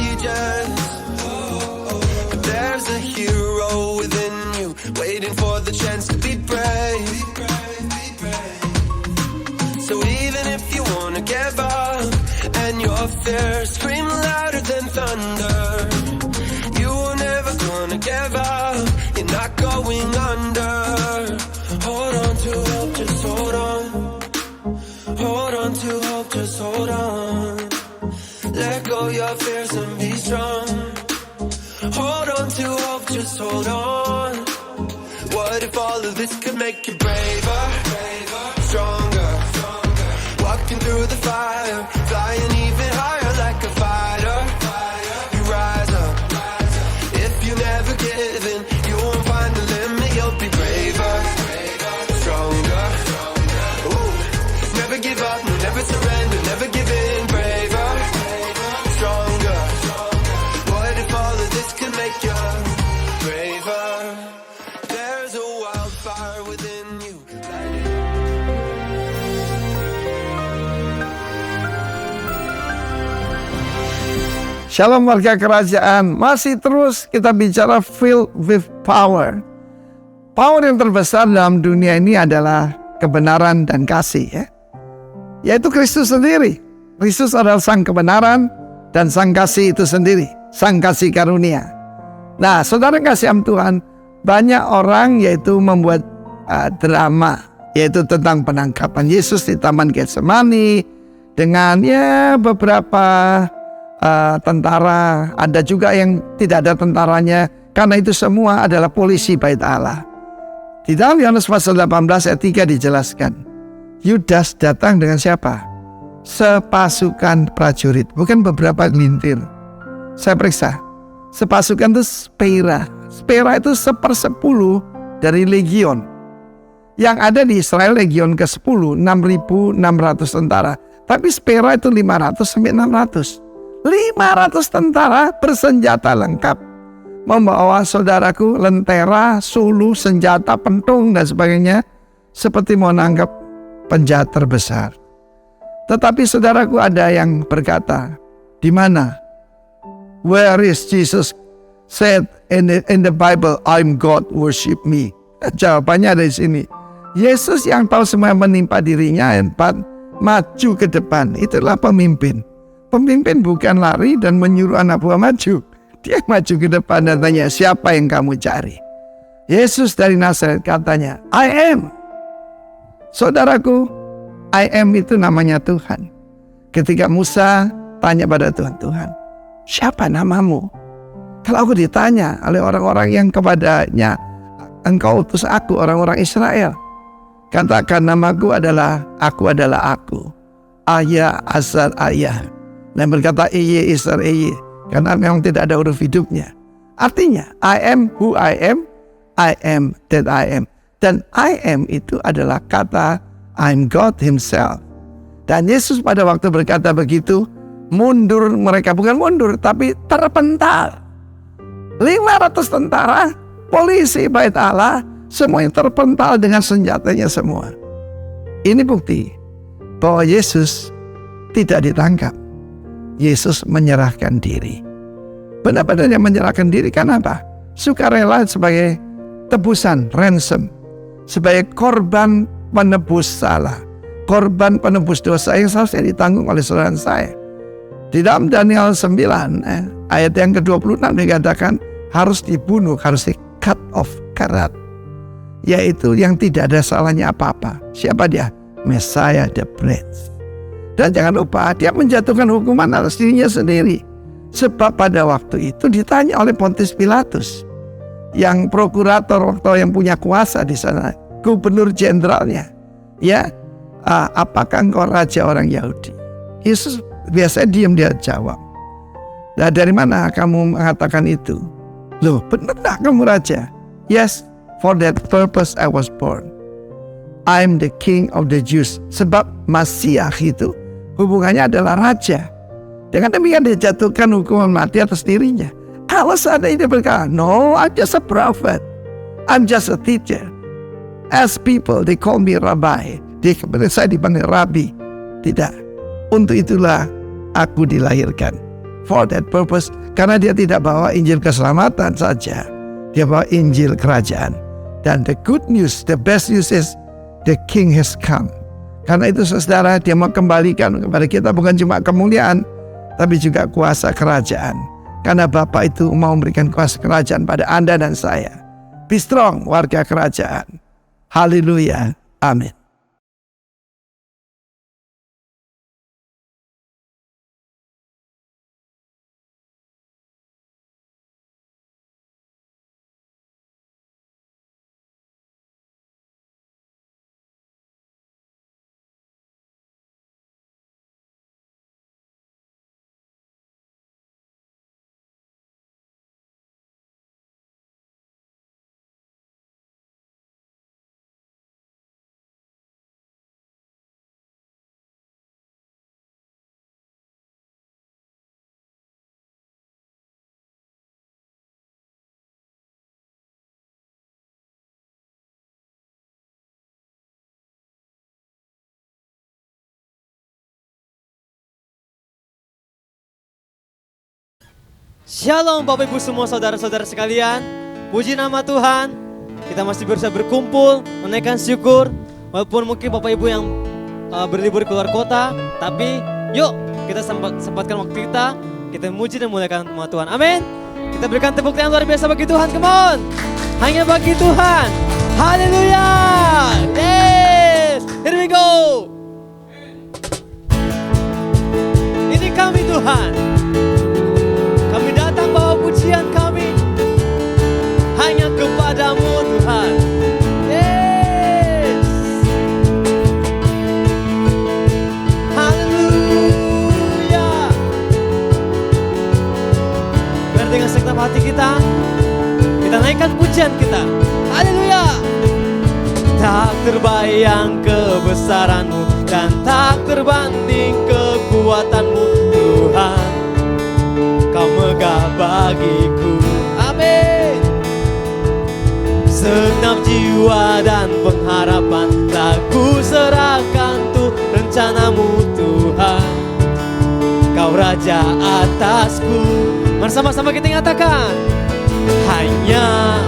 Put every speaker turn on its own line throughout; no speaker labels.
contagious. But there's a hero within you, waiting for the chance to be brave. So even if you wanna give up, and your fears scream louder than thunder, you are never gonna give up, you're not going under. Hold on to hope, just hold on. Hold on to hope, just hold on. Let go your fears and be strong. Hold on to hope, just hold on. What if all of this could make you braver, stronger, walking through the fire, flying even higher like a fighter. You rise up, if you never give in, you won't find the limit, you'll be braver, stronger. Ooh. Never give up, no, never surrender, never give in, braver, stronger. What if all of this could make you braver? There's a wildfire within you.
Shalom warga kerajaan, masih terus kita bicara filled with power. Power yang terbesar dalam dunia ini adalah kebenaran dan kasih, yaitu Kristus sendiri. Kristus adalah sang kebenaran dan sang kasih itu sendiri, sang kasih karunia. Nah, saudara kasih Tuhan, banyak orang yaitu membuat drama, yaitu tentang penangkapan Yesus di Taman Getsemani dengan beberapa tentara, ada juga yang tidak ada tentaranya, karena itu semua adalah polisi bait Allah. Di dalam Yohanes pasal 18 ayat 3 dijelaskan, Yudas datang dengan siapa? Sepasukan prajurit, bukan beberapa gelintir. Saya periksa, sepasukan itu spera. Spera itu 1/10 dari legion. Yang ada di Israel legion ke-10, 6.600 tentara. Tapi spera itu 500 sampai 600. 500 tentara bersenjata lengkap, membawa saudaraku lentera, sulu, senjata, pentung dan sebagainya, seperti mau nangkap penjahat terbesar. Tetapi saudaraku ada yang berkata, di mana? Where is Jesus said in the Bible, I'm God, worship me? Jawabannya ada di sini. Yesus yang tahu semua yang menimpa dirinya, yang maju ke depan, itulah pemimpin. Pemimpin bukan lari dan menyuruh anak buah maju. Dia maju ke depan dan tanya, siapa yang kamu cari? Yesus dari Nazaret katanya, I am. Saudaraku, I am itu namanya Tuhan. Ketika Musa tanya pada Tuhan, Tuhan, siapa namamu? Kalau aku ditanya oleh orang-orang yang kepadanya, engkau utus aku, orang-orang Israel, katakan namaku adalah aku. Ayah, Asar, Ayah. Dan berkata Iye, Isar, Iye, karena memang tidak ada huruf hidupnya. Artinya I am who I am that I am. Dan I am itu adalah kata I'm God himself. Dan Yesus pada waktu berkata begitu, mundur mereka, bukan mundur tapi terpental. 500 tentara, polisi bait Allah, semuanya terpental dengan senjatanya semua. Ini bukti bahwa Yesus tidak ditangkap. Yesus menyerahkan diri. Benar-benar menyerahkan diri, karena apa? Sukarela sebagai tebusan, ransom, sebagai korban penebus salah, korban penebus dosa yang seharusnya ditanggung oleh saudara saya. Di dalam Daniel 9 ayat yang ke-26 dikatakan harus dibunuh, harus di cut off, karat, yaitu yang tidak ada salahnya apa-apa. Siapa dia? Messiah the Prince. Dan jangan lupa dia menjatuhkan hukuman atas dirinya sendiri. Sebab pada waktu itu ditanya oleh Pontius Pilatus, yang prokurator waktu yang punya kuasa di sana, gubernur jenderalnya, apakah engkau raja orang Yahudi? Yesus biasanya diam, dia jawab, nah dari mana kamu mengatakan itu? Loh, benar tak kamu raja? Yes, for that purpose I was born. I'm the king of the Jews. Sebab Masiah itu hubungannya adalah raja. Dengan demikian dia jatuhkan hukuman mati atas dirinya. Kalau seandainya dia berkata, no, I'm just a prophet, I'm just a teacher. As people, they call me rabbi. Saya dipanggil rabi. Tidak. Untuk itulah aku dilahirkan. for that purpose. Karena dia tidak bawa Injil keselamatan saja, dia bawa Injil kerajaan. Dan the good news, the best news is the King has come. Karena itu saudara, dia mau kembalikan kepada kita bukan cuma kemuliaan, tapi juga kuasa kerajaan. Karena Bapa itu mau memberikan kuasa kerajaan pada Anda dan saya. Be strong, warga kerajaan. Haleluya. Amin.
Shalom Bapak Ibu semua saudara-saudara sekalian. Puji nama Tuhan. Kita masih bisa berkumpul, menaikkan syukur. Walaupun mungkin Bapak Ibu yang berlibur keluar kota, tapi yuk kita sempatkan waktu kita memuji dan memuliakan nama Tuhan. Amin. Kita berikan tepuk tangan luar biasa bagi Tuhan. Come on. Hanya bagi Tuhan. Haleluya. Yes. Here we go. Ini kami Tuhan. Kami datang bawa pujian kami hanya kepadamu Tuhan. Yes. Haleluya. Biar dengan segenap hati kita naikkan pujian kita. Haleluya. Tak terbayang kebesaranmu dan tak terbanding kekuatanmu Tuhan. Kau megah bagiku, amin. Segenap jiwa dan pengharapan telah ku serahkan tuh rencanamu Tuhan. Kau raja atasku. Mari sama-sama kita nyatakan. Hanya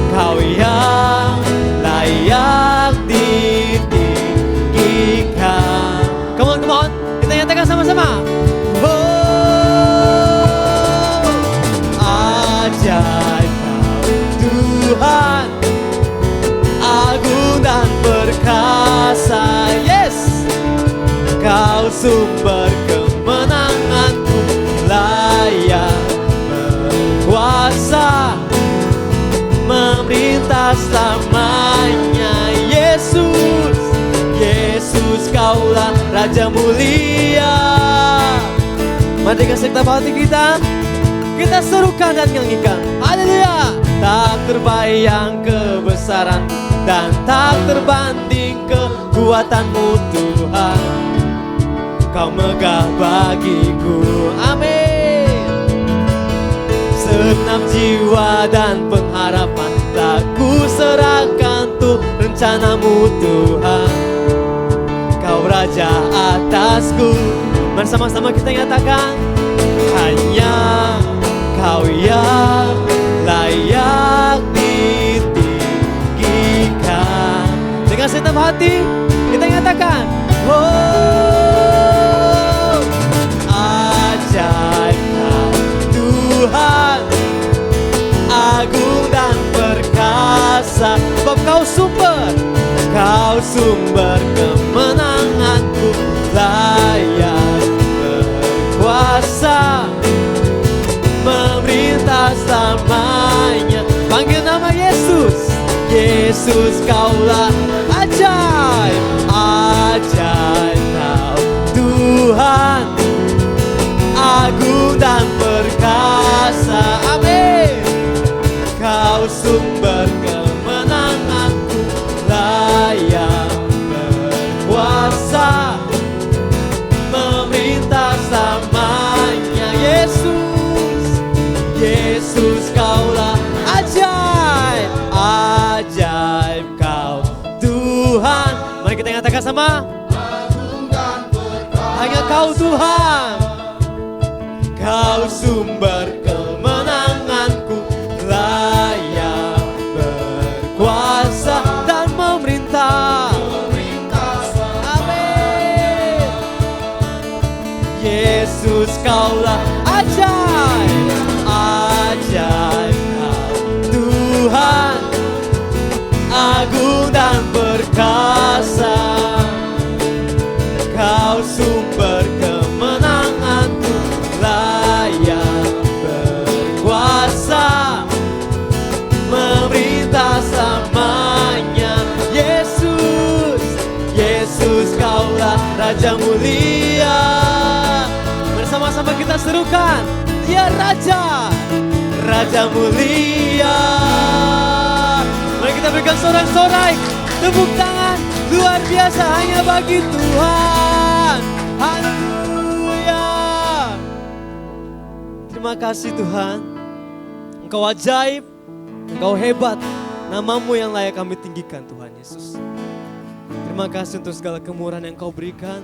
kau yang layak ditinggikan. Come on, kita nyatakan sama-sama. Ajaib kau Tuhan, agung dan perkasa. Yes, kau sumber kemenanganku, layak berkuasa, memerintah selamanya. Yesus, Yesus kaulah Raja mulia. Mari dengan segenap hati kita serukan dan nyanyikan. Haleluya. Tak terbayang kebesaran dan tak terbanding kekuatanmu Tuhan. Kau megah bagiku, amin. Segenap jiwa dan pengharapan telah ku serahkan tuh rencanamu Tuhan. Kau raja atasku. Mari sama-sama kita nyatakan. Hanya Kau yang layak ditinggikan. Dengan segenap hati kita nyatakan. Oh, ajaib kau Tuhan, agung dan perkasa. Sebab kau sumber kemenanganku, layak berkuasa, memerintah selamanya. Panggil nama Yesus. Yesus kaulah ajaib, ajaib kau Tuhan, agung dan perkasa. Amin. Kau sumber kemenanganku, layak berkuasa, memerintah selamanya. Yesus, Yesus kaulah ajaib, ajaib kau Tuhan. Mari kita nyatakan sama. Hanya kau Tuhan, Kau sumber kemenanganku, layak berkuasa dan memerintah. Amin. Yesus, Kaulah ajaib, ajaib Kau Tuhan, agung dan perkasa. Kau sumber kemenanganku, layak berkuasa, memerintah selamanya. Yesus, Yesus, Kaulah Raja mulia. Bersama-sama kita serukan, Dia Raja, Raja mulia. Mari kita berikan sorak-sorai, tepuk tangan luar biasa hanya bagi Tuhan. Haleluya. Terima kasih Tuhan, Engkau ajaib, Engkau hebat, nama-Mu yang layak kami tinggikan Tuhan Yesus. Terima kasih untuk segala kemurahan yang Engkau berikan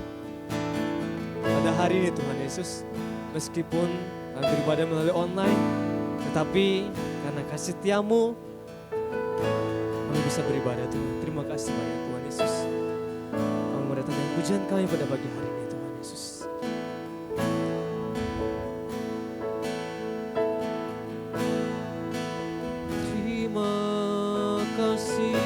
pada hari ini Tuhan Yesus. Meskipun kami beribadah melalui online, tetapi karena kasih setiamu kami bisa beribadah Tuhan. Terima kasih banyak Tuhan Yesus. Kami mendatangkan pujian kami pada pagi hari ini Tuhan Yesus. Terima kasih.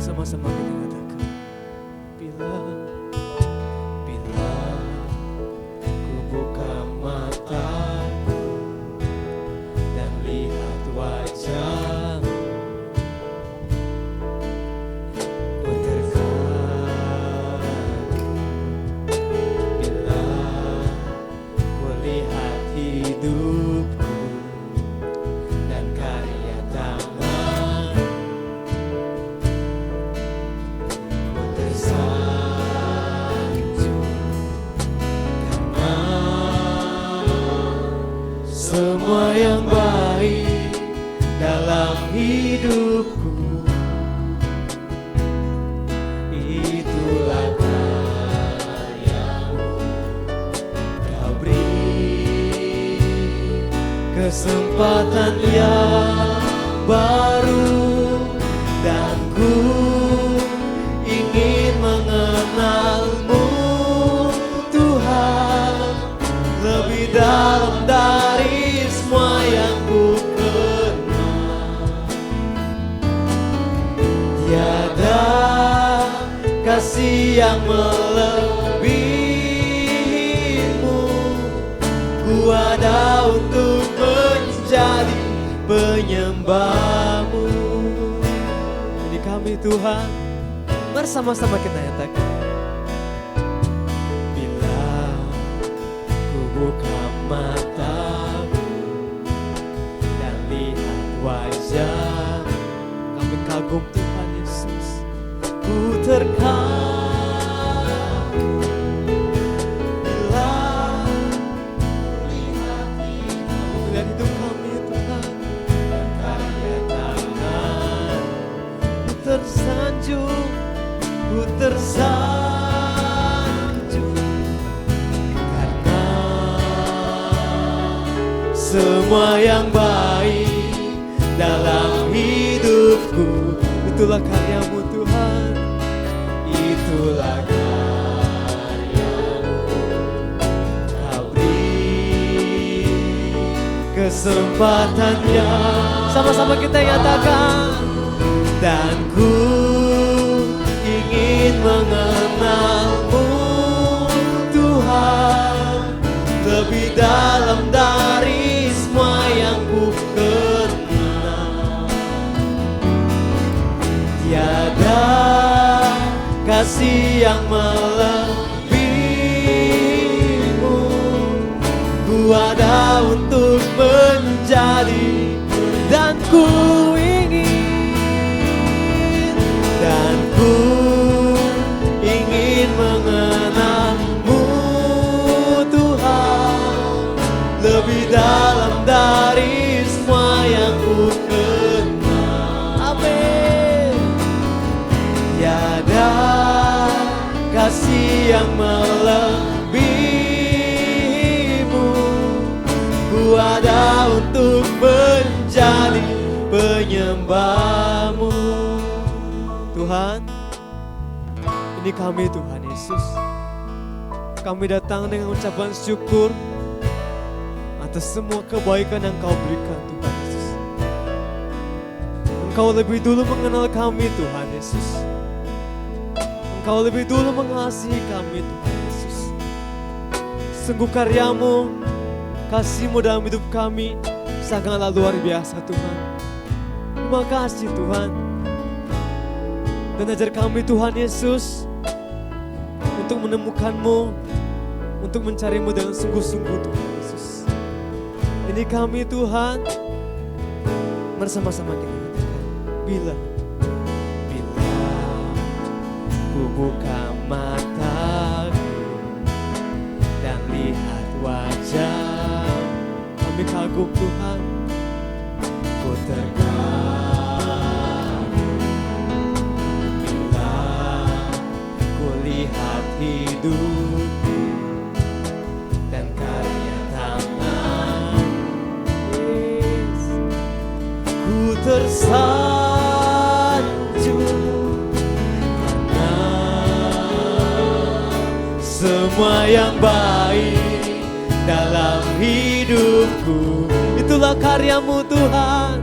Sama-sama kita katakan, bila ku buka mataku dan lihat wajah, ku terkagum. Bila ku lihat hidupku dan karya tangan, semua yang baik dalam hidupku, itulah karya-Mu. Kau beri kesempatan yang baru, dan ku ingin mengenal-Mu Tuhan lebih dalam dari semua yang ku kenal. Tiada kasih yang melebihi-Mu, ku ada untuk menjadi penyembah-Mu. Jadi kami Tuhan, bersama-sama kita nyatakan, bila ku buka mataku dan lihat wajah, kami kagum Tuhan Yesus, ku terkagum. Bila melihat hidup kami Tuhan, karya tangan, ku tersanjung, ku tersanjung, karena semua yang baik dalam hidupku, itulah karya-Mu Tuhan, itulah karya-Mu. Kau beri kesempatannya, sama-sama kita nyatakan, dan ku ingin mengenal-Mu Tuhan lebih dalam dari semua yang ku kenal. Tiada kasih yang melebihi-Mu, ku ada untuk menjadi, dan ku ingin mengenal-Mu kasih yang melebihimu. Ku ada untuk menjadi penyembahmu. Tuhan, ini kami Tuhan Yesus. Kami datang dengan ucapan syukur atas semua kebaikan yang Kau berikan Tuhan Yesus. Engkau lebih dulu mengenal kami Tuhan Yesus. Engkau lebih dulu mengasihi kami Tuhan Yesus. Sungguh karya-Mu, kasih-Mu dalam hidup kami sangatlah luar biasa Tuhan. Terima kasih Tuhan. Dan ajar kami Tuhan Yesus untuk menemukan-Mu, untuk mencari-Mu dengan sungguh-sungguh Tuhan Yesus. Ini kami Tuhan, bersama-sama kita katakan, bila ku buka mataku dan lihat wajah, kami kagum Tuhan, ku terkagum bila ku lihat hidupku dan karya tangan. Yes. Ku tersanjung karena semua yang baik dalam hidupku. Itulah karya-Mu Tuhan,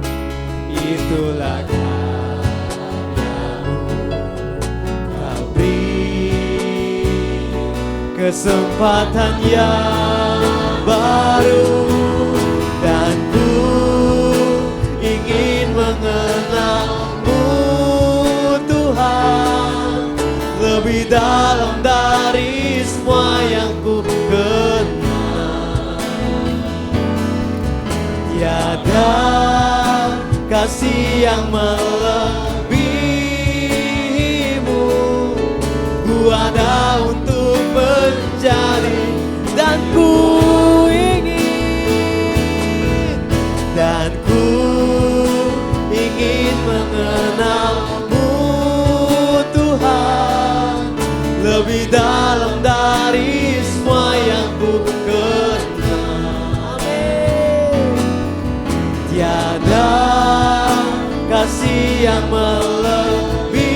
itulah karya-Mu. Kau beri kesempatan yang baru dan ku ingin mengenal-Mu Tuhan lebih dalam dari semua yang ku kenal. Tiada kasih yang melebihimu. Ku ada untuk menjadi dan ku ingin mengenal-Mu Tuhan lebih dalam dari semua yang ku kenal. Amin. Tiada kasih yang melebihimu.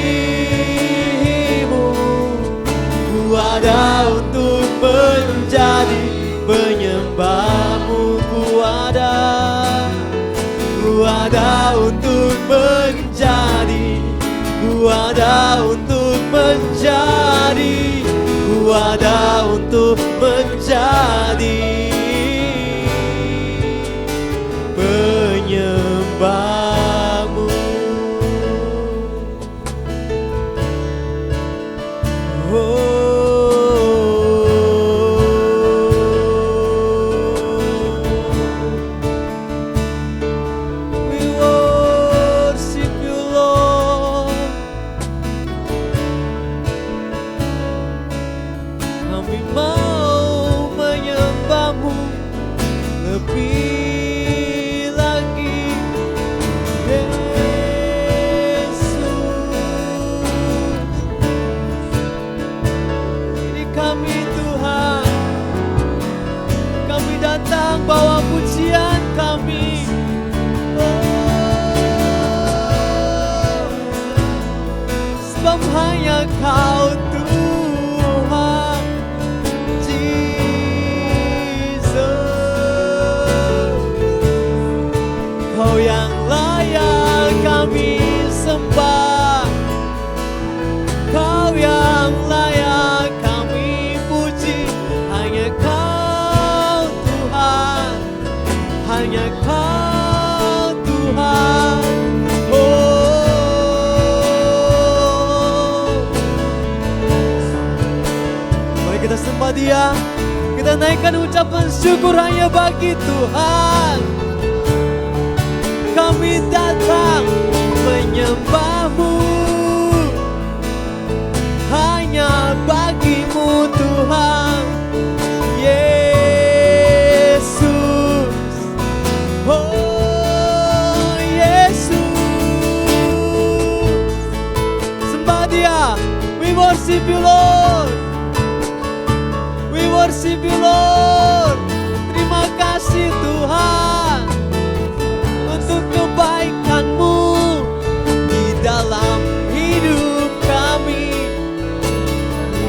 Ku ada untuk menjadi penyembah-Mu. Ku ada untuk menjadi, ku ada untuk menjadi, ku ada untuk menjadi penyembah-Mu. Bawa pujian kami, sebab hanya Kau Tuhan Jesus. Kau yang layak kami sembah, Kau yang layak kami puji. Hanya Kau Tuhan, hanya Kau Tuhan. Mari kita sembah Dia, kita naikkan ucapan syukur hanya bagi Tuhan. Kami datang menyembah-Mu, hanya bagi-Mu Tuhan Yesus. Oh Yesus, sembah Dia. We We worship you Lord. We worship you Lord. Terima kasih Tuhan untuk kebaikan-Mu di dalam hidup kami.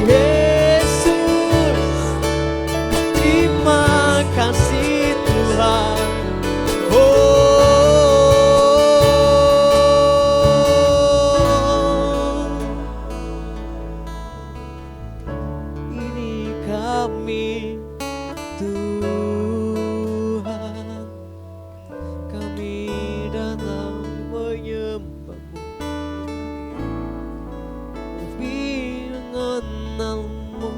Yesus, terima kasih Tuhan. Ini kami Tuhan, kami datang menyembah-Mu, kami mengenal-Mu,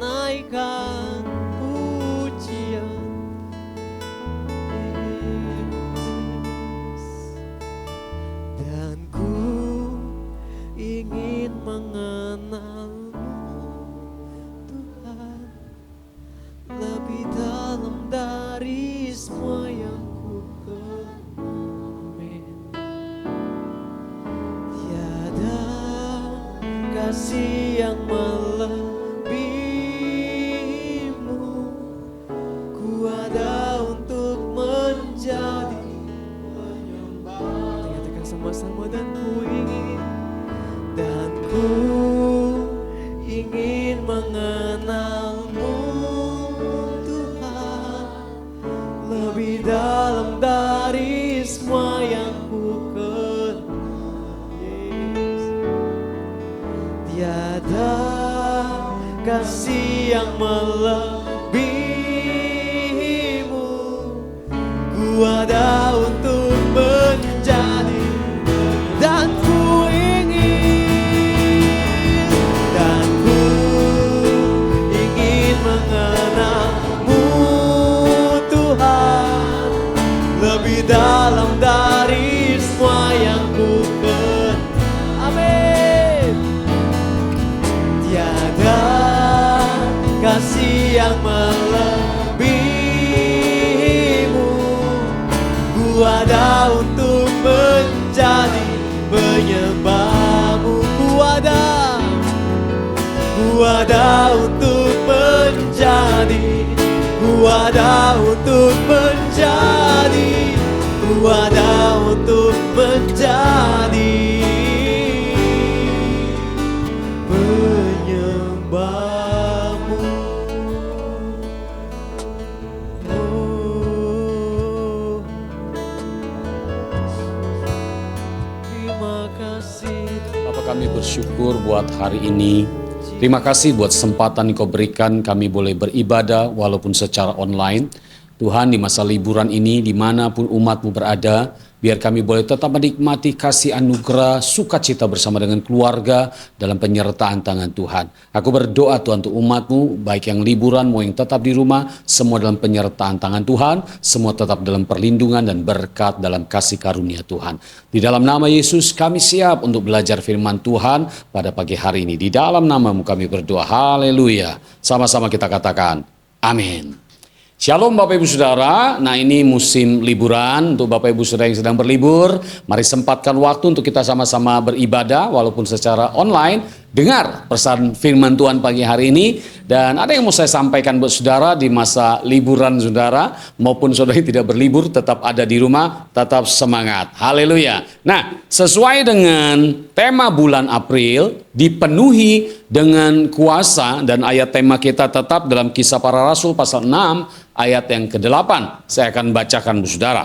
naikkan pujian. Dan ku ingin mengenal-Mu Tuhan, lebih dalam dari semua yang ku kenal. Tiada kasih yang melebihi-Mu, ku ada untuk menjadi penyembah. Katakan sama-sama, dan ku ingin mengenal-Mu Tuhan, lebih dalam dari semua yang ku kenal. Tiada kasih yang melebihi-Mu, ku ada untuk menjadi. Dan ku ingin mengenal-Mu Tuhan, lebih dalam dari semua yang ku kenal. Amin. Tiada kasih yang melebihi-Mu, ku ada untuk menjadi penyembah-Mu. Ku ada untuk menjadi, ku ada untuk menjadi, ku ada untuk menjadi penyembah-Mu. Oh, terima kasih.
Bapa, kami bersyukur buat hari ini. Terima kasih buat kesempatan Engkau berikan kami boleh beribadah walaupun secara online. Tuhan, di masa liburan ini dimanapun umat-Mu berada, biar kami boleh tetap menikmati kasih anugerah, sukacita bersama dengan keluarga dalam penyertaan tangan Tuhan. Aku berdoa Tuhan untuk umat-Mu, baik yang liburan mau yang tetap di rumah, semua dalam penyertaan tangan Tuhan, semua tetap dalam perlindungan dan berkat dalam kasih karunia Tuhan. Di dalam nama Yesus kami siap untuk belajar firman Tuhan pada pagi hari ini. Di dalam nama-Mu kami berdoa, haleluya. Sama-sama kita katakan, amin. Shalom Bapak Ibu Saudara, nah ini musim liburan untuk Bapak Ibu Saudara yang sedang berlibur. Mari sempatkan waktu untuk kita sama-sama beribadah walaupun secara online. Dengar pesan firman Tuhan pagi hari ini. Dan ada yang mau saya sampaikan buat saudara di masa liburan saudara. Maupun saudara yang tidak berlibur tetap ada di rumah, tetap semangat. Haleluya. Nah, sesuai dengan tema bulan April, dipenuhi dengan kuasa, dan ayat tema kita tetap dalam Kisah Para Rasul pasal 6 ayat yang ke-8. Saya akan bacakan buat saudara.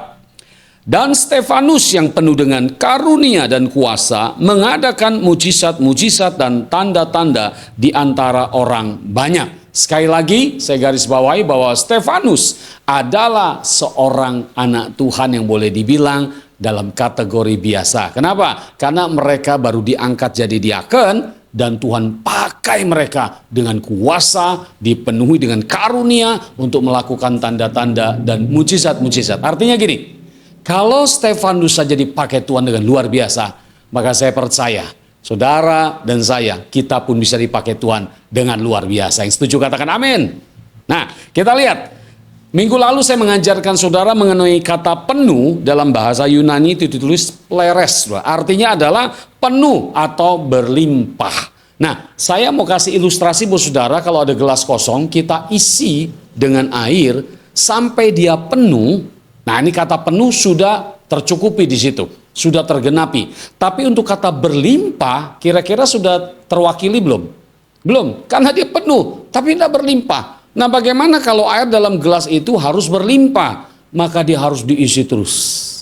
Dan Stefanus yang penuh dengan karunia dan kuasa mengadakan mujizat-mujizat dan tanda-tanda di antara orang banyak. Sekali lagi saya garis bawahi bahwa Stefanus adalah seorang anak Tuhan yang boleh dibilang dalam kategori biasa. Kenapa? Karena mereka baru diangkat jadi diaken dan Tuhan pakai mereka dengan kuasa, dipenuhi dengan karunia untuk melakukan tanda-tanda dan mujizat-mujizat. Artinya gini, kalau Stefanus saja dipakai Tuhan dengan luar biasa, maka saya percaya saudara dan saya, kita pun bisa dipakai Tuhan dengan luar biasa. Yang setuju katakan amin. Nah, kita lihat Minggu lalu saya mengajarkan saudara mengenai kata penuh dalam bahasa Yunani itu ditulis pleres. Artinya adalah penuh atau berlimpah. Nah, saya mau kasih ilustrasi buat saudara, kalau ada gelas kosong, kita isi dengan air sampai dia penuh. Nah, ini kata penuh sudah tercukupi di situ, sudah tergenapi. Tapi untuk kata berlimpah, kira-kira sudah terwakili belum? Belum, karena dia penuh, tapi tidak berlimpah. Nah, bagaimana kalau air dalam gelas itu harus berlimpah? Maka dia harus diisi terus,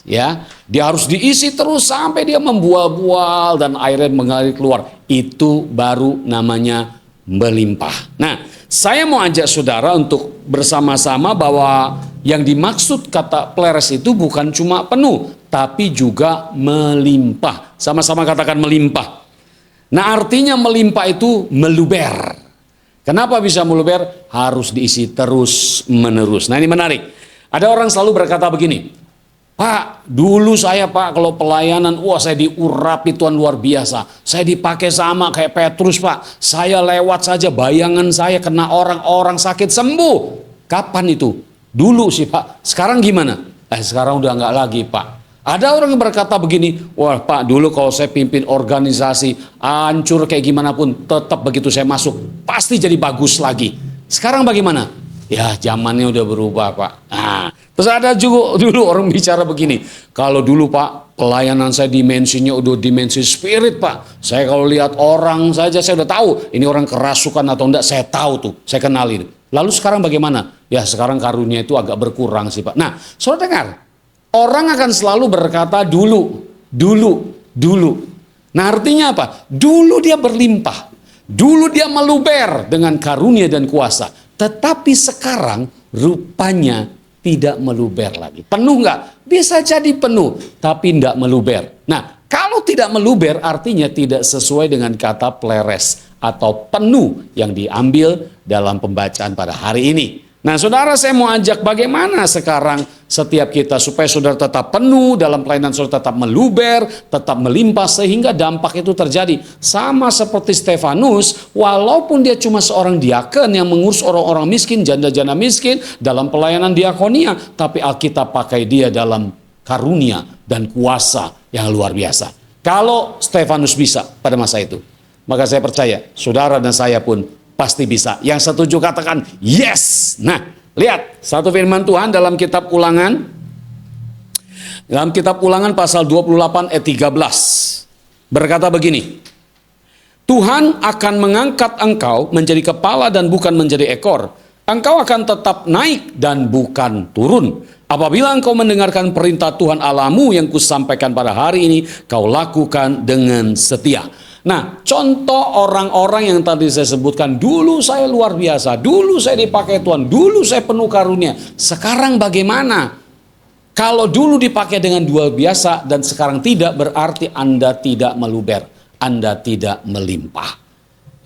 ya. Dia harus diisi terus sampai dia membual-bual dan airnya mengalir keluar. Itu baru namanya melimpah. Nah, saya mau ajak saudara untuk bersama-sama bahwa yang dimaksud kata pleres itu bukan cuma penuh, tapi juga melimpah. Sama-sama katakan melimpah. Nah, artinya melimpah itu meluber. Kenapa bisa meluber? Harus diisi terus menerus. Nah, ini menarik. Ada orang selalu berkata begini, Pak, dulu saya Pak kalau pelayanan, wah saya diurapi Tuhan luar biasa. Saya dipakai sama kayak Petrus Pak. Saya lewat saja bayangan saya kena orang-orang sakit sembuh. Kapan itu? Dulu sih Pak. Sekarang gimana? Sekarang udah nggak lagi Pak. Ada orang yang berkata begini, wah Pak dulu kalau saya pimpin organisasi hancur kayak gimana pun tetap begitu saya masuk pasti jadi bagus lagi. Sekarang bagaimana? Ya zamannya udah berubah Pak. Nah, terus ada juga dulu orang bicara begini, kalau dulu Pak pelayanan saya dimensinya udah dimensi spirit Pak. Saya kalau lihat orang saja saya udah tahu ini orang kerasukan atau enggak, saya tahu tuh, saya kenalin. Lalu sekarang bagaimana? Ya sekarang karunia itu agak berkurang sih Pak. Nah, saudara dengar. Orang akan selalu berkata dulu. Nah artinya apa? Dulu dia berlimpah. Dulu dia meluber dengan karunia dan kuasa. Tetapi sekarang rupanya tidak meluber lagi. Penuh nggak? Bisa jadi penuh, tapi tidak meluber. Nah kalau tidak meluber artinya tidak sesuai dengan kata pleres atau penuh yang diambil dalam pembacaan pada hari ini. Nah saudara, saya mau ajak bagaimana sekarang setiap kita supaya saudara tetap penuh dalam pelayanan, saudara tetap meluber, tetap melimpah sehingga dampak itu terjadi. Sama seperti Stefanus, walaupun dia cuma seorang diaken yang mengurus orang-orang miskin, janda-janda miskin dalam pelayanan diakonia, tapi Alkitab pakai dia dalam karunia dan kuasa yang luar biasa. Kalau Stefanus bisa pada masa itu, maka saya percaya saudara dan saya pun pasti bisa. Yang setuju katakan yes. Nah, lihat satu firman Tuhan dalam kitab Ulangan. Dalam kitab Ulangan pasal 28 ayat 13. Berkata begini. Tuhan akan mengangkat engkau menjadi kepala dan bukan menjadi ekor. Engkau akan tetap naik dan bukan turun. Apabila engkau mendengarkan perintah Tuhan Allahmu yang kusampaikan pada hari ini, kau lakukan dengan setia. Nah, contoh orang-orang yang tadi saya sebutkan, dulu saya luar biasa, dulu saya dipakai Tuhan, dulu saya penuh karunia. Sekarang bagaimana? Kalau dulu dipakai dengan luar biasa dan sekarang tidak, berarti Anda tidak meluber, Anda tidak melimpah.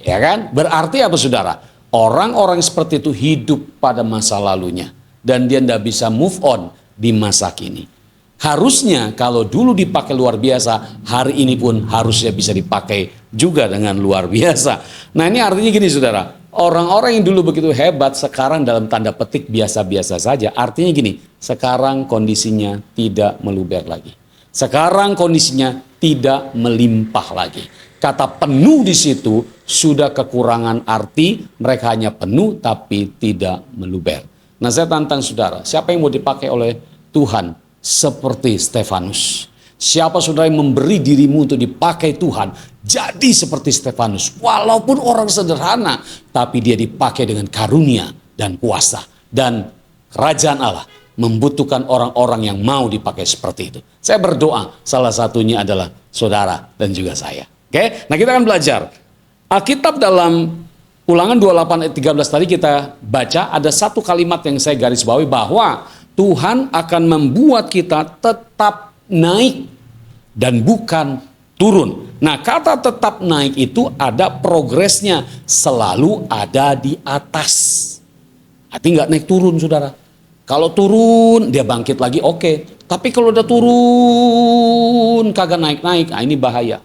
Ya kan? Berarti apa saudara? Orang-orang seperti itu hidup pada masa lalunya dan dia tidak bisa move on di masa kini. Harusnya kalau dulu dipakai luar biasa, hari ini pun harusnya bisa dipakai juga dengan luar biasa. Nah ini artinya gini saudara, orang-orang yang dulu begitu hebat sekarang dalam tanda petik biasa-biasa saja. Artinya gini, sekarang kondisinya tidak meluber lagi. Sekarang kondisinya tidak melimpah lagi. Kata penuh di situ sudah kekurangan arti, mereka hanya penuh tapi tidak meluber. Nah saya tantang saudara, siapa yang mau dipakai oleh Tuhan? Seperti Stefanus. Siapa saudara yang memberi dirimu untuk dipakai Tuhan, jadi seperti Stefanus. Walaupun orang sederhana, tapi dia dipakai dengan karunia dan kuasa. Dan kerajaan Allah membutuhkan orang-orang yang mau dipakai seperti itu. Saya berdoa, salah satunya adalah saudara dan juga saya. Oke, nah kita akan belajar. Alkitab dalam Ulangan 28 ayat 13 tadi kita baca, ada satu kalimat yang saya garis bawahi bahwa Tuhan akan membuat kita tetap naik dan bukan turun. Nah, kata tetap naik itu ada progresnya, selalu ada di atas. Artinya nggak naik turun, saudara. Kalau turun, dia bangkit lagi, oke. Tapi kalau udah turun, kagak naik-naik, nah ini bahaya.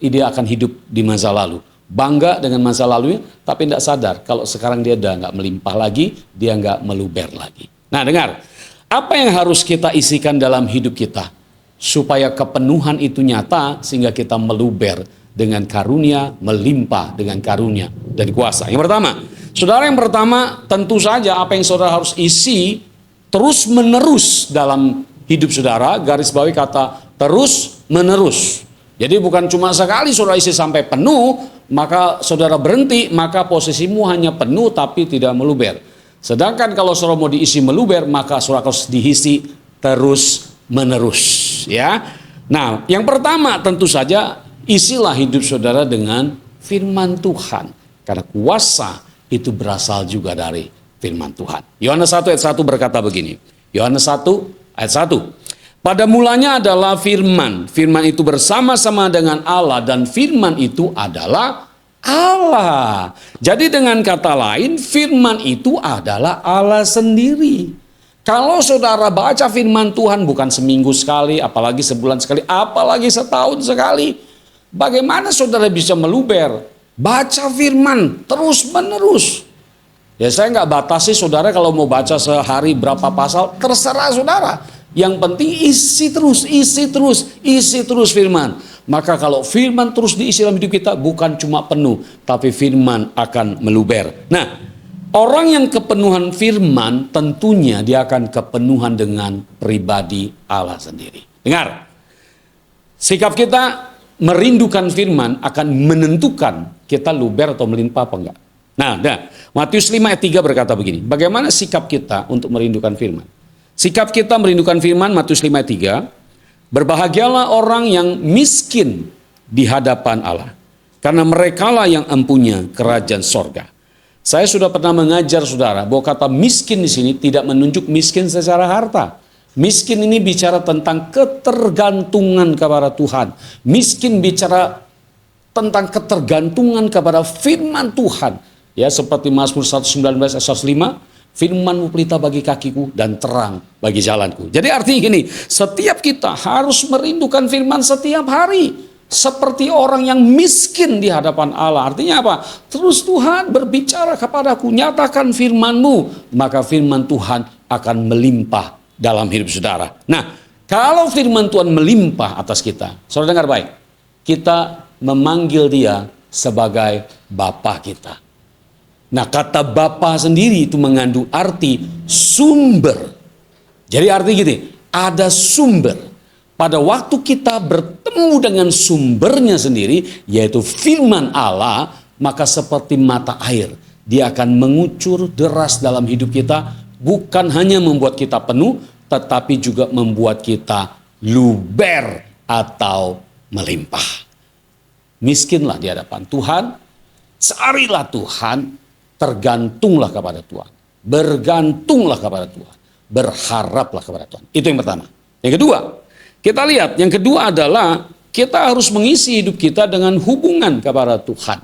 Dia akan hidup di masa lalu. Bangga dengan masa lalunya, tapi tidak sadar kalau sekarang dia udah nggak melimpah lagi, dia nggak meluber lagi. Nah dengar, apa yang harus kita isikan dalam hidup kita? Supaya kepenuhan itu nyata sehingga kita meluber dengan karunia, melimpah dengan karunia dan kuasa. Yang pertama, saudara, yang pertama tentu saja apa yang saudara harus isi terus menerus dalam hidup saudara, garis bawahi kata terus menerus. Jadi bukan cuma sekali saudara isi sampai penuh, maka saudara berhenti, maka posisimu hanya penuh tapi tidak meluber. Sedangkan kalau saudara mau diisi meluber, maka saudara harus diisi terus menerus, ya. Nah, yang pertama tentu saja isilah hidup saudara dengan firman Tuhan, karena kuasa itu berasal juga dari firman Tuhan. Yohanes 1 ayat 1 berkata begini. Yohanes 1 ayat 1. Pada mulanya adalah firman. Firman itu bersama-sama dengan Allah dan firman itu adalah Allah. Jadi dengan kata lain, firman itu adalah Allah sendiri. Kalau saudara baca firman Tuhan bukan seminggu sekali, apalagi sebulan sekali, apalagi setahun sekali, bagaimana saudara bisa meluber? Baca firman terus menerus. Ya saya nggak batasi saudara kalau mau baca sehari berapa pasal, terserah saudara. Yang penting isi terus firman. Maka kalau firman terus diisi dalam hidup kita, bukan cuma penuh, tapi firman akan meluber. Nah, orang yang kepenuhan firman tentunya dia akan kepenuhan dengan pribadi Allah sendiri. Dengar, sikap kita merindukan firman akan menentukan kita luber atau melimpah apa enggak. Nah, Matius 5 ayat 3 berkata begini. Bagaimana sikap kita untuk merindukan firman? Sikap kita merindukan firman, Matius 5 ayat 3. Berbahagialah orang yang miskin di hadapan Allah, karena merekalah yang empunya kerajaan sorga. Saya sudah pernah mengajar saudara bahwa kata miskin di sini tidak menunjuk miskin secara harta. Miskin ini bicara tentang ketergantungan kepada Tuhan. Miskin bicara tentang ketergantungan kepada firman Tuhan. Ya, seperti Mazmur 119 ayat 105, firman-Mu pelita bagi kakiku dan terang bagi jalanku. Jadi artinya gini, setiap kita harus merindukan firman setiap hari. Seperti orang yang miskin di hadapan Allah. Artinya apa? Terus Tuhan berbicara kepadaku, nyatakan firman-Mu, maka firman Tuhan akan melimpah dalam hidup saudara. Nah, kalau firman Tuhan melimpah atas kita, saudara dengar baik, kita memanggil dia sebagai Bapa kita. Nah, kata Bapa sendiri itu mengandung arti sumber. Jadi arti gini, ada sumber. Pada waktu kita bertemu dengan sumbernya sendiri, yaitu firman Allah, maka seperti mata air, dia akan mengucur deras dalam hidup kita, bukan hanya membuat kita penuh, tetapi juga membuat kita luber atau melimpah. Miskinlah di hadapan Tuhan, carilah Tuhan, tergantunglah kepada Tuhan, bergantunglah kepada Tuhan, berharaplah kepada Tuhan. Itu yang pertama. Yang kedua, kita lihat, yang kedua adalah kita harus mengisi hidup kita dengan hubungan kepada Tuhan.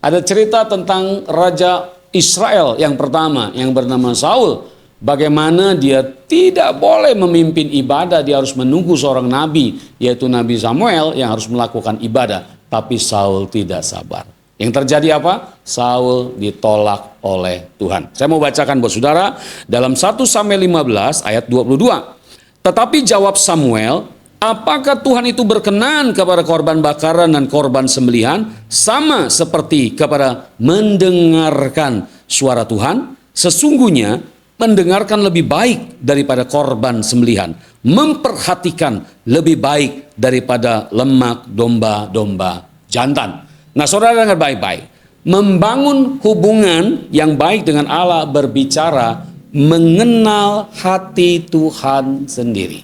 Ada cerita tentang Raja Israel yang pertama yang bernama Saul. Bagaimana dia tidak boleh memimpin ibadah, dia harus menunggu seorang nabi, yaitu Nabi Samuel yang harus melakukan ibadah. Tapi Saul tidak sabar. Yang terjadi apa? Saul ditolak oleh Tuhan. Saya mau bacakan buat saudara dalam 1 Samuel 15 ayat 22. Tetapi jawab Samuel, apakah Tuhan itu berkenan kepada korban bakaran dan korban sembelihan sama seperti kepada mendengarkan suara Tuhan? Sesungguhnya mendengarkan lebih baik daripada korban sembelihan, memperhatikan lebih baik daripada lemak domba-domba jantan. Nah, saudara dengar baik-baik. Membangun hubungan yang baik dengan Allah berbicara mengenal hati Tuhan sendiri.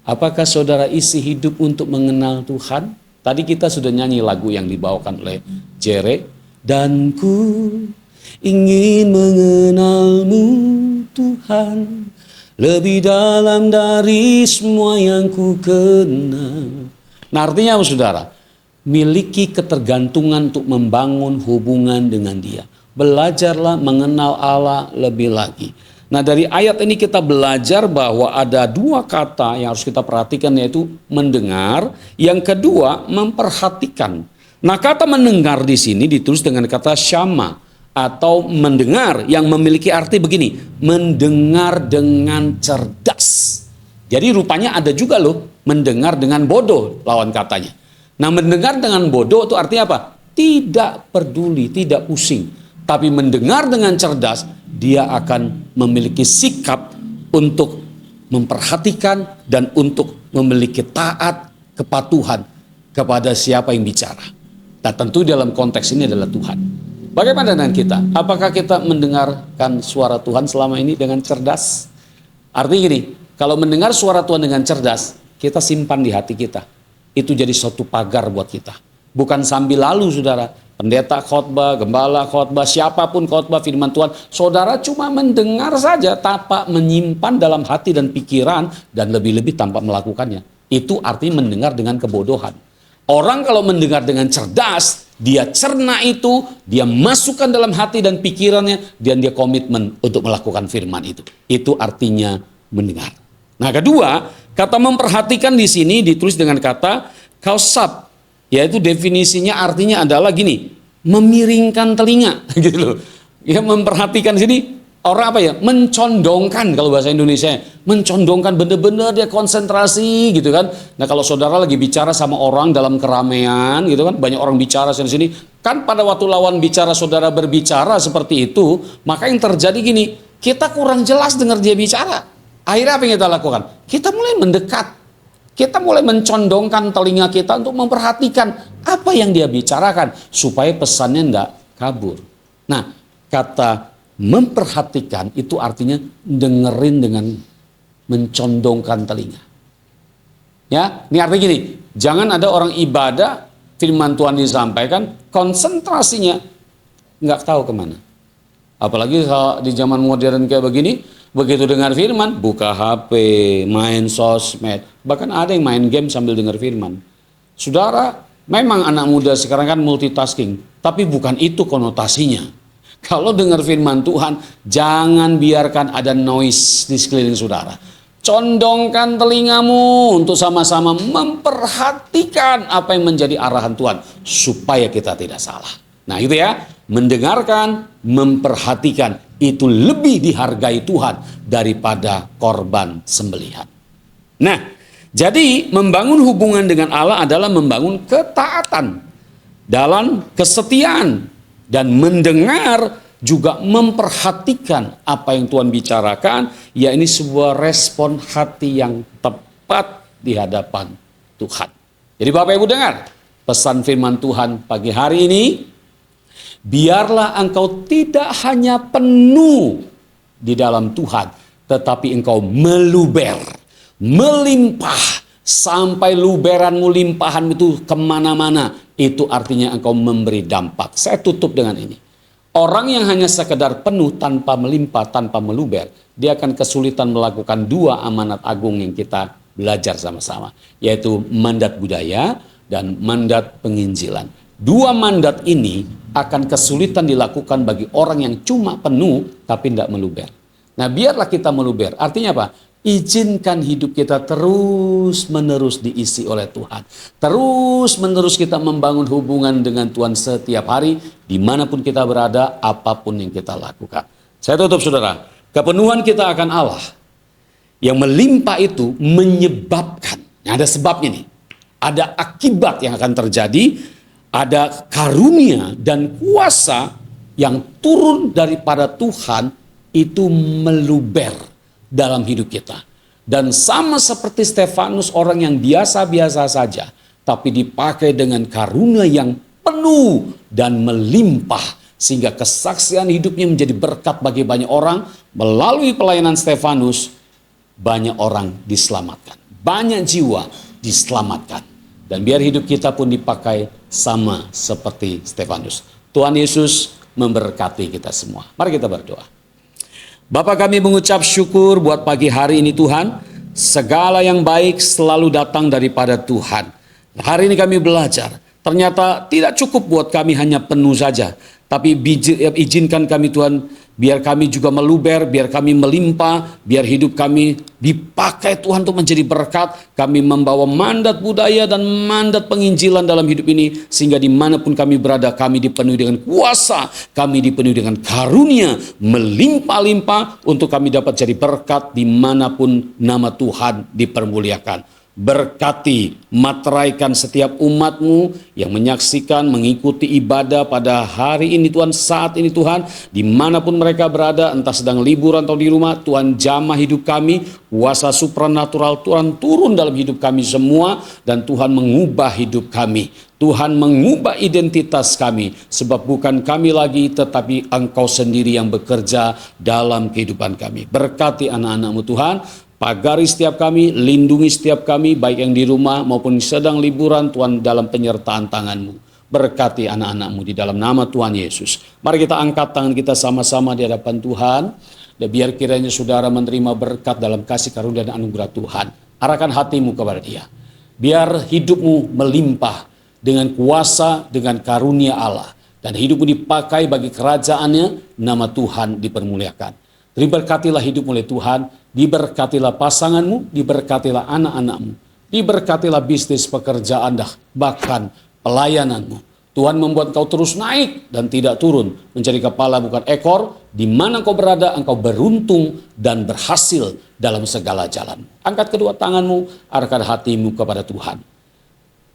Apakah saudara isi hidup untuk mengenal Tuhan? Tadi kita sudah nyanyi lagu yang dibawakan oleh Jere. Dan ku ingin mengenalmu Tuhan, lebih dalam dari semua yang ku kenal. Nah, artinya apa saudara? Miliki ketergantungan untuk membangun hubungan dengan dia. Belajarlah mengenal Allah lebih lagi. Nah, dari ayat ini kita belajar bahwa ada dua kata yang harus kita perhatikan, yaitu mendengar, yang kedua memperhatikan. Nah, kata mendengar di sini ditulis dengan kata syama. atau mendengar yang memiliki arti begini, mendengar dengan cerdas. Jadi rupanya ada juga loh mendengar dengan bodoh lawan katanya. Nah, mendengar dengan bodoh itu artinya apa? Tidak peduli, tidak pusing. Tapi mendengar dengan cerdas, dia akan memiliki sikap untuk memperhatikan dan untuk memiliki taat, kepatuhan kepada siapa yang bicara. Nah, tentu dalam konteks ini adalah Tuhan. Bagaimana dengan kita? Apakah kita mendengarkan suara Tuhan selama ini dengan cerdas? Artinya gini, kalau mendengar suara Tuhan dengan cerdas, kita simpan di hati kita. Itu jadi suatu pagar buat kita. Bukan sambil lalu, saudara. Pendeta khotbah, gembala khotbah, siapapun khotbah firman Tuhan. Saudara cuma mendengar saja tanpa menyimpan dalam hati dan pikiran. Dan lebih-lebih tanpa melakukannya. Itu artinya mendengar dengan kebodohan. Orang kalau mendengar dengan cerdas, dia cerna itu, dia masukkan dalam hati dan pikirannya, dan dia komitmen untuk melakukan firman itu. Itu artinya mendengar. Nah, kedua, kata memperhatikan di sini ditulis dengan kata kausab, yaitu definisinya artinya adalah gini, memiringkan telinga, gitu loh. Ya, memperhatikan sini orang apa ya? Mencondongkan kalau bahasa Indonesia, mencondongkan bener-bener dia konsentrasi gitu kan. Nah, kalau saudara lagi bicara sama orang dalam keramaian gitu kan, banyak orang bicara sini-sini, kan pada waktu lawan bicara saudara berbicara seperti itu, maka yang terjadi gini, kita kurang jelas dengar dia bicara. Akhirnya apa yang kita lakukan? Kita mulai mendekat. Kita mulai mencondongkan telinga kita untuk memperhatikan apa yang dia bicarakan. Supaya pesannya tidak kabur. Nah, kata memperhatikan itu artinya dengerin dengan mencondongkan telinga. Ya, ini artinya gini. Jangan ada orang ibadah, firman Tuhan disampaikan, konsentrasinya nggak tahu kemana. Apalagi di zaman modern kayak begini, begitu dengar firman, buka HP, main sosmed, bahkan ada yang main game sambil dengar firman. Saudara, memang anak muda sekarang kan multitasking, tapi bukan itu konotasinya. Kalau dengar firman Tuhan, jangan biarkan ada noise di sekeliling saudara. Condongkan telingamu untuk sama-sama memperhatikan apa yang menjadi arahan Tuhan, supaya kita tidak salah. Nah, itu ya, mendengarkan, memperhatikan, itu lebih dihargai Tuhan daripada korban sembelihan. Nah, jadi membangun hubungan dengan Allah adalah membangun ketaatan dalam kesetiaan, dan mendengar juga memperhatikan apa yang Tuhan bicarakan, ya ini sebuah respon hati yang tepat di hadapan Tuhan. Jadi Bapak Ibu dengar pesan firman Tuhan pagi hari ini. Biarlah engkau tidak hanya penuh di dalam Tuhan, tetapi engkau meluber, melimpah, sampai luberanmu, limpahan itu kemana-mana. Itu artinya engkau memberi dampak. Saya tutup dengan ini. Orang yang hanya sekedar penuh tanpa melimpah, tanpa meluber, dia akan kesulitan melakukan dua amanat agung yang kita belajar sama-sama, yaitu mandat budaya dan mandat penginjilan. Dua mandat ini akan kesulitan dilakukan bagi orang yang cuma penuh tapi tidak meluber. Nah, biarlah kita meluber. Artinya apa? Izinkan hidup kita terus menerus diisi oleh Tuhan. Terus menerus kita membangun hubungan dengan Tuhan setiap hari, dimanapun kita berada, apapun yang kita lakukan. Saya tutup saudara, kepenuhan kita akan Allah yang melimpah itu menyebabkan, ada sebabnya nih, ada akibat yang akan terjadi. Ada karunia dan kuasa yang turun daripada Tuhan itu meluber dalam hidup kita. Dan sama seperti Stefanus, orang yang biasa-biasa saja, tapi dipakai dengan karunia yang penuh dan melimpah. Sehingga kesaksian hidupnya menjadi berkat bagi banyak orang. Melalui pelayanan Stefanus, banyak orang diselamatkan. Banyak jiwa diselamatkan. Dan biar hidup kita pun dipakai sama seperti Stefanus. Tuhan Yesus memberkati kita semua. Mari kita berdoa. Bapa, kami mengucap syukur buat pagi hari ini Tuhan. Segala yang baik selalu datang daripada Tuhan. Hari ini kami belajar. Ternyata tidak cukup buat kami hanya penuh saja. Tapi izinkan kami Tuhan, biar kami juga meluber, biar kami melimpah, biar hidup kami dipakai Tuhan untuk menjadi berkat. Kami membawa mandat budaya dan mandat penginjilan dalam hidup ini, sehingga dimanapun kami berada, kami dipenuhi dengan kuasa, kami dipenuhi dengan karunia, melimpah-limpah untuk kami dapat jadi berkat dimanapun nama Tuhan dipermuliakan. Berkati, materaikan setiap umat-Mu yang menyaksikan, mengikuti ibadah pada hari ini Tuhan, saat ini Tuhan, dimanapun mereka berada, entah sedang liburan atau di rumah, Tuhan jamah hidup kami, kuasa supranatural Tuhan turun dalam hidup kami semua, dan Tuhan mengubah hidup kami. Tuhan mengubah identitas kami, sebab bukan kami lagi, tetapi Engkau sendiri yang bekerja dalam kehidupan kami. Berkati anak-anak-Mu Tuhan, pagari setiap kami, lindungi setiap kami, baik yang di rumah maupun sedang liburan, Tuhan, dalam penyertaan tangan-Mu. Berkati anak-anak-Mu di dalam nama Tuhan Yesus. Mari kita angkat tangan kita sama-sama di hadapan Tuhan, dan biar kiranya saudara menerima berkat dalam kasih karunia dan anugerah Tuhan. Arahkan hatimu kepada Dia. Biar hidupmu melimpah dengan kuasa, dengan karunia Allah. Dan hidupmu dipakai bagi kerajaannya, nama Tuhan dipermuliakan. Diberkatilah hidup oleh Tuhan, diberkatilah pasanganmu, diberkatilah anak-anakmu, diberkatilah bisnis pekerjaan, bahkan pelayananmu. Tuhan membuat kau terus naik dan tidak turun, menjadi kepala bukan ekor. Di mana kau berada, engkau beruntung dan berhasil dalam segala jalan. Angkat kedua tanganmu, arahkan hatimu kepada Tuhan.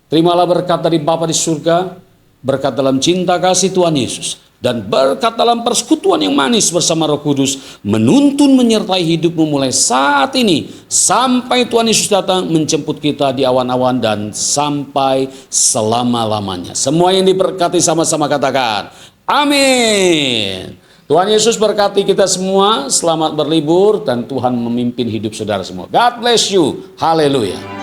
Terimalah berkat dari Bapa di surga, berkat dalam cinta kasih Tuhan Yesus, dan berkat dalam persekutuan yang manis bersama Roh Kudus, menuntun menyertai hidupmu mulai saat ini sampai Tuhan Yesus datang menjemput kita di awan-awan dan sampai selama-lamanya. Semua yang diberkati sama-sama katakan amin. Tuhan Yesus berkati kita semua. Selamat berlibur dan Tuhan memimpin hidup saudara semua. God bless you. Haleluya.